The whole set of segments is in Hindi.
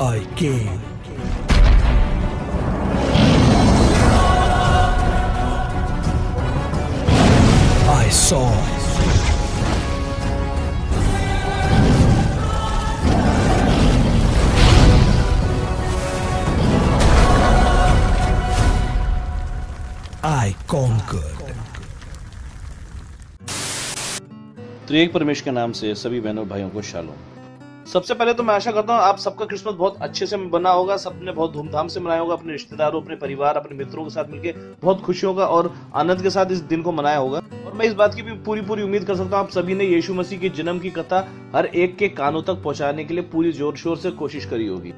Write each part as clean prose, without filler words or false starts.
I came. I saw. I conquered. त्रिएक परमेश्वर के नाम से सभी बहनों और भाइयों को शालोम। सबसे पहले तो मैं आशा करता हूँ आप सबका क्रिसमस बहुत अच्छे से बना होगा, सबने बहुत धूमधाम से मनाया होगा, अपने रिश्तेदारों, अपने परिवार, अपने मित्रों के साथ मिलकर बहुत खुशियों का और आनंद के साथ इस दिन को मनाया होगा। और मैं इस बात की भी पूरी उम्मीद कर सकता हूँ आप सभी ने यीशु मसीह के जन्म की कथा हर एक के कानों तक पहुंचाने के लिए पूरी जोर शोर से कोशिश करी होगी।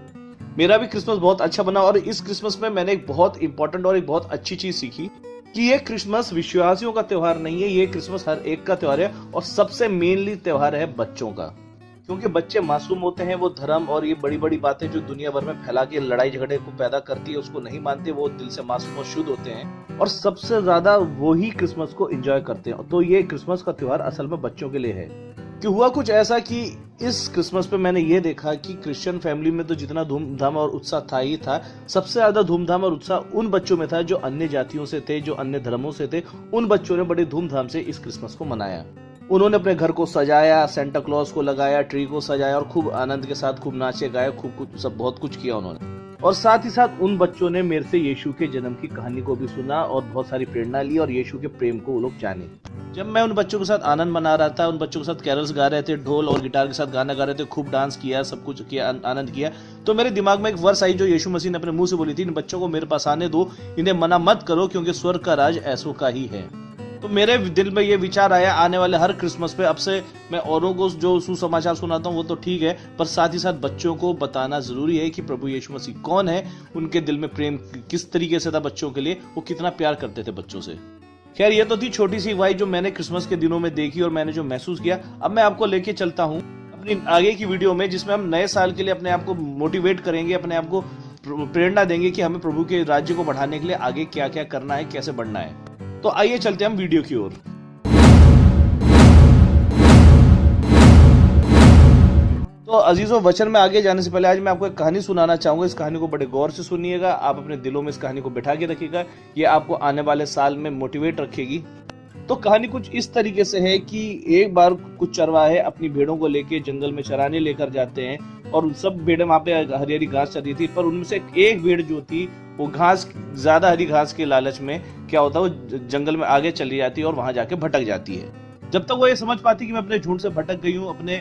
मेरा भी क्रिसमस बहुत अच्छा बना और इस क्रिसमस में मैंने एक बहुत इंपॉर्टेंट और एक बहुत अच्छी चीज सीखी कि ये क्रिसमस विश्वासियों का त्योहार नहीं है, ये क्रिसमस हर एक का त्योहार है और सबसे मेनली त्योहार है बच्चों का। क्योंकि बच्चे मासूम होते हैं, वो धर्म और ये बड़ी बड़ी बातें जो दुनिया भर में फैला के लड़ाई झगड़े को पैदा करती है उसको नहीं मानते, वो दिल से मासूम और शुद्ध होते हैं और सबसे ज्यादा वो ही क्रिसमस को एंजॉय करते हैं। तो ये क्रिसमस का त्योहार असल में बच्चों के लिए है। कि हुआ कुछ ऐसा कि इस क्रिसमस पे मैंने ये देखा कि क्रिश्चियन फैमिली में तो जितना धूमधाम और उत्साह था ही था, सबसे ज्यादा धूमधाम और उत्साह उन बच्चों में था जो अन्य जातियों से थे, जो अन्य धर्मों से थे। उन बच्चों ने बड़े धूमधाम से इस क्रिसमस को मनाया। उन्होंने अपने घर को सजाया, सेंटा क्लॉज को लगाया, ट्री को सजाया और खूब आनंद के साथ खूब नाचे गाए, खूब बहुत कुछ किया उन्होंने। और साथ ही साथ उन बच्चों ने मेरे से यीशु के जन्म की कहानी को भी सुना और बहुत सारी प्रेरणा ली और यीशु के प्रेम को वो लोग जाने। जब मैं उन बच्चों के साथ आनंद मना रहा था, उन बच्चों के साथ कैरल्स गा रहे थे, ढोल और गिटार के साथ गाना गा रहे थे, खूब डांस किया, सब कुछ किया, आनंद किया, तो मेरे दिमाग में एक वर्स आई जो यीशु मसीह ने अपने मुंह से बोली थी, इन बच्चों को मेरे पास आने दो, इन्हें मना मत करो क्योंकि स्वर्ग का राज ऐसों का ही है। तो मेरे दिल में ये विचार आया, आने वाले हर क्रिसमस पे अब से मैं औरों को जो सुसमाचार सुनाता हूँ वो तो ठीक है, पर साथ ही साथ बच्चों को बताना जरूरी है कि प्रभु यीशु मसीह कौन है, उनके दिल में प्रेम किस तरीके से था बच्चों के लिए, वो कितना प्यार करते थे बच्चों से। खैर ये तो थी छोटी सी वाई जो मैंने क्रिसमस के दिनों में देखी और मैंने जो महसूस किया। अब मैं आपको लेके चलता हूँ अपनी आगे की वीडियो में, जिसमें हम नए साल के लिए अपने आप को मोटिवेट करेंगे, अपने आप को प्रेरणा देंगे कि हमें प्रभु के राज्य को बढ़ाने के लिए आगे क्या क्या करना है, कैसे बढ़ना है। तो आइए चलते हैं हम वीडियो की ओर। तो अजीजों, वचन में आगे जाने से पहले आज मैं आपको एक कहानी सुनाना चाहूंगा। इस कहानी को बड़े गौर से सुनिएगा, आप अपने दिलों में इस कहानी को बिठा के रखिएगा, ये आपको आने वाले साल में मोटिवेट रखेगी। तो कहानी कुछ इस तरीके से है कि एक बार कुछ चरवाहे अपनी भेड़ों को लेके जंगल में चराने लेकर जाते हैं और सब भेड़ें वहां पे हरी हरी घास चर रही थी, पर उनमें से एक भेड़ जो थी वो घास, ज्यादा हरी घास के लालच में क्या होता है, वो जंगल में आगे चली जाती है और वहां जाके भटक जाती है। जब तक वो ये समझ पाती कि मैं अपने झुंड से भटक गई हूँ, अपने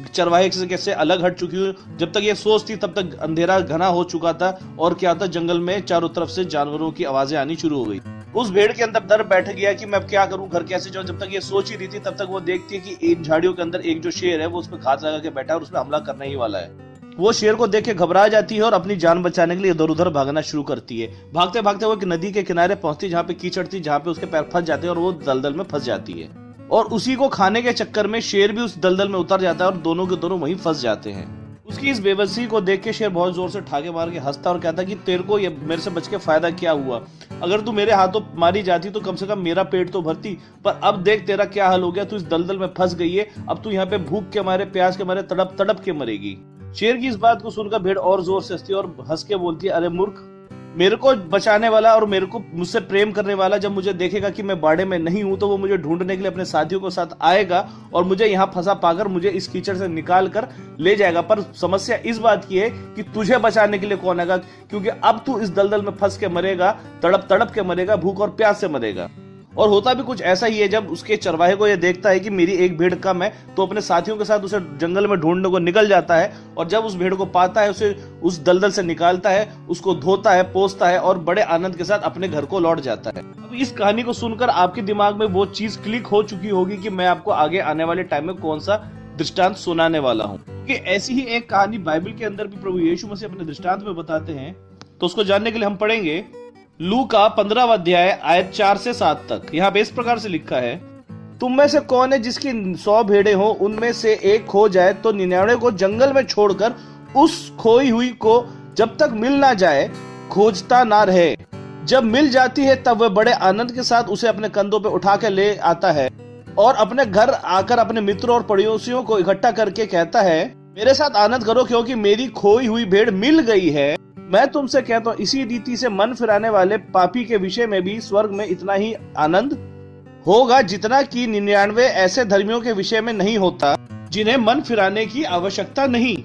चरवाहे से कैसे अलग हट चुकी हूँ, जब तक ये सोचती तब तक अंधेरा घना हो चुका था और क्या था, जंगल में चारों तरफ से जानवरों की आवाजें आनी शुरू हो गई। उस भेड़ के अंदर डर बैठ गया कि मैं अब क्या करूं, घर कैसे जाऊं। जब तक ये सोच ही रही थी तब तक वो देखती है कि इन झाड़ियों के अंदर एक जो शेर है वो उसमें घात लगा के बैठा है और उसमें हमला करने ही वाला है। वो शेर को देख के घबरा जाती है और अपनी जान बचाने के लिए इधर उधर भागना शुरू करती है। भागते भागते वो एक नदी के किनारे पहुंचती, जहाँ पे कीचड़ थी, जहाँ पे उसके पैर फंस जाते हैं और वो दलदल में फंस जाती है। और उसी को खाने के चक्कर में शेर भी उस दलदल में उतर जाता है और दोनों के दोनों वहीं फंस जाते हैं। उसकी इस बेबसी को देख के शेर बहुत जोर से ठाके मार के हंसता और कहता कि तेरे को ये मेरे से बच के फायदा क्या हुआ, अगर तू मेरे हाथों मारी जाती तो कम से कम मेरा पेट तो भरती, पर अब देख तेरा क्या हाल हो गया, तू इस दलदल में फंस गई है, अब तू यहाँ पे भूख के मारे, प्यास के मारे तड़प तड़प के मरेगी। शेर की इस बात को सुनकर भेड़ और जोर से हंसती है और हंस के बोलती है, अरे मूर्ख, मेरे को बचाने वाला और मेरे को मुझसे प्रेम करने वाला जब मुझे देखेगा कि मैं बाड़े में नहीं हूं तो वो मुझे ढूंढने के लिए अपने साथियों के साथ आएगा और मुझे यहाँ फंसा पाकर मुझे इस कीचड़ से निकाल कर ले जाएगा। पर समस्या इस बात की है कि तुझे बचाने के लिए कौन आएगा, क्योंकि अब तू इस दलदल में फंस के मरेगा, तड़प तड़प के मरेगा, भूख और प्यास से मरेगा। और होता भी कुछ ऐसा ही है, जब उसके चरवाहे को यह देखता है कि मेरी एक भेड़ कम है तो अपने साथियों के साथ उसे जंगल में ढूंढने को निकल जाता है और जब उस भेड़ को पाता है उसे उस दलदल से निकालता है, उसको धोता है, पोंछता है और बड़े आनंद के साथ अपने घर को लौट जाता है। अब इस कहानी को सुनकर आपके दिमाग में वो चीज क्लिक हो चुकी होगी कि मैं आपको आगे आने वाले टाइम में कौन सा दृष्टांत सुनाने वाला हूँ। कि ऐसी ही एक कहानी बाइबल के अंदर भी प्रभु यीशु मसीह अपने दृष्टांत में बताते हैं। तो उसको जानने के लिए हम पढ़ेंगे लू का 15वां अध्याय आयत 4 से 7 तक। यहाँ पे इस प्रकार से लिखा है, तुम में से कौन है जिसकी 100 भेड़ें हो, उनमें से एक खो जाए तो 99 को जंगल में छोड़कर उस खोई हुई को जब तक मिल ना जाए खोजता ना रहे। जब मिल जाती है तब वह बड़े आनंद के साथ उसे अपने कंधों पे उठा के ले आता है और अपने घर आकर अपने मित्रों और पड़ोसियों को इकट्ठा करके कहता है, मेरे साथ आनंद करो क्योंकि मेरी खोई हुई भेड़ मिल गई है। मैं तुमसे कहता हूँ इसी रीति से मन फिराने वाले पापी के विषय में भी स्वर्ग में इतना ही आनंद होगा जितना कि 99 ऐसे धर्मियों के विषय में नहीं होता जिन्हें मन फिराने की आवश्यकता नहीं।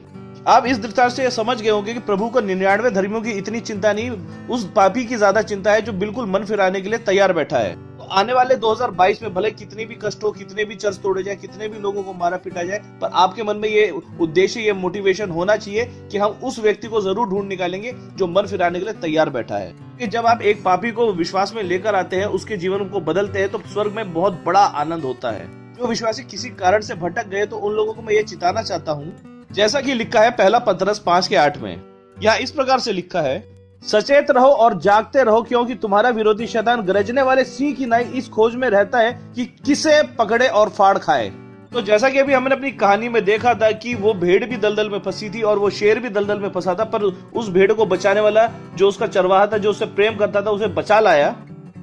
आप इस दृष्टांत से समझ गए होंगे कि प्रभु को 99 धर्मियों की इतनी चिंता नहीं, उस पापी की ज्यादा चिंता है जो बिल्कुल मन फिराने के लिए तैयार बैठा है। तो आने वाले 2022 में भले कितनी भी कष्ट हो, कितने भी चर्च तोड़े जाए, कितने भी लोगों को मारा पीटा जाए, पर आपके मन में ये उद्देश्य, ये मोटिवेशन होना चाहिए कि हम उस व्यक्ति को जरूर ढूंढ निकालेंगे जो मन फिराने के लिए तैयार बैठा है। कि जब आप एक पापी को विश्वास में लेकर आते हैं, उसके जीवन को बदलते हैं, तो स्वर्ग में बहुत बड़ा आनंद होता है। जो विश्वासी किसी कारण से भटक गए तो उन लोगों को मैं ये चिताना चाहता हूँ, जैसा कि लिखा है पहला पतरस 5:8 में। यहाँ इस प्रकार से लिखा है, सचेत रहो और जागते रहो क्योंकि तुम्हारा विरोधी शैतान गरजने वाले सिंह की नाई इस खोज में रहता है कि किसे पकड़े और फाड़ खाए। तो जैसा कि अभी हमने अपनी कहानी में देखा था कि वो भेड़ भी दलदल में फंसी थी और वो शेर भी दलदल में फंसा था, पर उस भेड़ को बचाने वाला जो उसका चरवाहा था, जो उससे प्रेम करता था, उसे बचा लाया।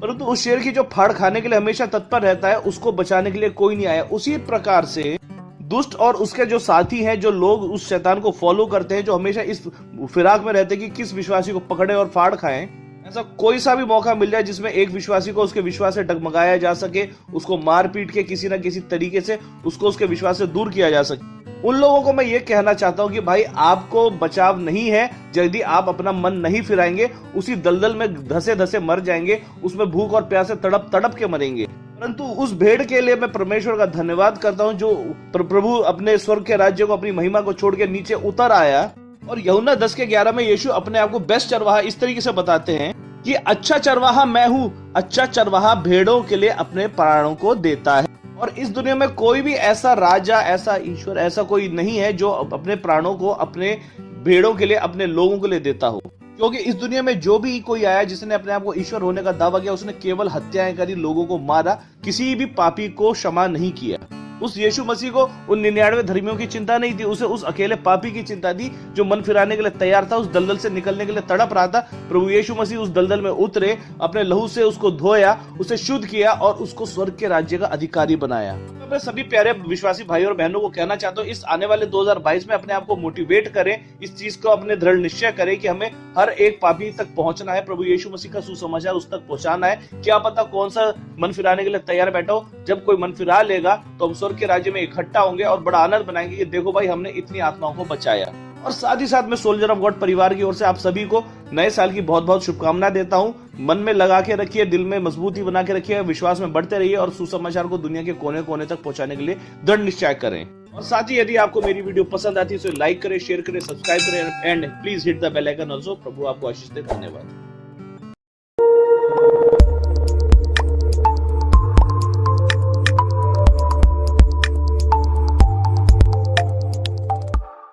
परंतु उस शेर की जो फाड़ खाने के लिए हमेशा तत्पर रहता है, उसको बचाने के लिए कोई नहीं आया। उसी प्रकार से दुष्ट और उसके जो साथी हैं, जो लोग उस शैतान को फॉलो करते हैं, जो हमेशा इस फिराक में रहते हैं कि किस विश्वासी को पकड़े और फाड़ खाएं, ऐसा कोई सा भी मौका मिल जाए जिसमें एक विश्वासी को उसके विश्वास से डगमगाया जा सके, उसको मार पीट के किसी न किसी तरीके से उसको उसके विश्वास से दूर किया जा सके, उन लोगों को मैं ये कहना चाहता हूँ कि भाई आपको बचाव नहीं है। यदि आप अपना मन नहीं फिराएंगे, उसी दलदल में धसे धसे मर जाएंगे, उसमें भूख और प्यास से तड़प तड़प के मरेंगे। परंतु उस भेड़ के लिए मैं परमेश्वर का धन्यवाद करता हूँ जो प्रभु अपने स्वर्ग के राज्य को, अपनी महिमा को छोड़ के नीचे उतर आया। और यूहन्ना 10:11 में यीशु अपने आप को बेस्ट चरवाहा इस तरीके से बताते हैं कि अच्छा चरवाहा मैं हूँ, अच्छा चरवाहा भेड़ों के लिए अपने प्राणों को देता है। और इस दुनिया में कोई भी ऐसा राजा, ऐसा ईश्वर, ऐसा कोई नहीं है जो अपने प्राणों को अपने भेड़ों के लिए, अपने लोगों के लिए देता हो। क्योंकि इस दुनिया में जो भी कोई आया जिसने अपने आप को ईश्वर होने का दावा किया, उसने केवल हत्याएं करी, लोगों को मारा, किसी भी पापी को क्षमा नहीं किया। उस यीशु मसीह को उन 99 धर्मियों की चिंता नहीं थी, उसे उस अकेले पापी की चिंता थी जो मन फिराने के लिए तैयार था, उस दलदल से निकलने के लिए तड़प रहा था। प्रभु यीशु मसीह उस दलदल में उतरे, अपने लहू से उसको धोया, उसे शुद्ध किया और उसको स्वर्ग के राज्य का अधिकारी बनाया। मैं अपने सभी प्यारे विश्वासी भाई और बहनों को कहना चाहता हूँ, इस आने वाले 2022 में अपने आप को मोटिवेट करें, इस चीज को अपने दृढ़ निश्चय करें कि हमें हर एक पापी तक पहुंचना है, प्रभु यीशु मसीह का सुसमाचार उस तक पहुंचाना है। क्या पता कौन सा मन फिराने के लिए तैयार बैठा हो, जब कोई मन फिरा लेगा तो हम स्वर्ग के राज्य में इकट्ठा होंगे और बड़ा आनंद बनाएंगे कि देखो भाई हमने इतनी आत्माओं को बचाया। और साथ ही साथ मैं सोल्जर ऑफ गॉड परिवार की ओर से आप सभी को नए साल की बहुत बहुत शुभकामनाएं देता हूं। मन में लगा के रखिए, दिल में मजबूती बना के रखिए, विश्वास में बढ़ते रहिए और सुसमाचार को दुनिया के कोने कोने तक पहुंचाने के लिए दृढ़ निश्चय करें। और साथ ही यदि आपको मेरी वीडियो पसंद आती है तो लाइक करें, शेयर करें, सब्सक्राइब करें and please hit the bell icon also. प्रभु आपको आशीष दे। धन्यवाद।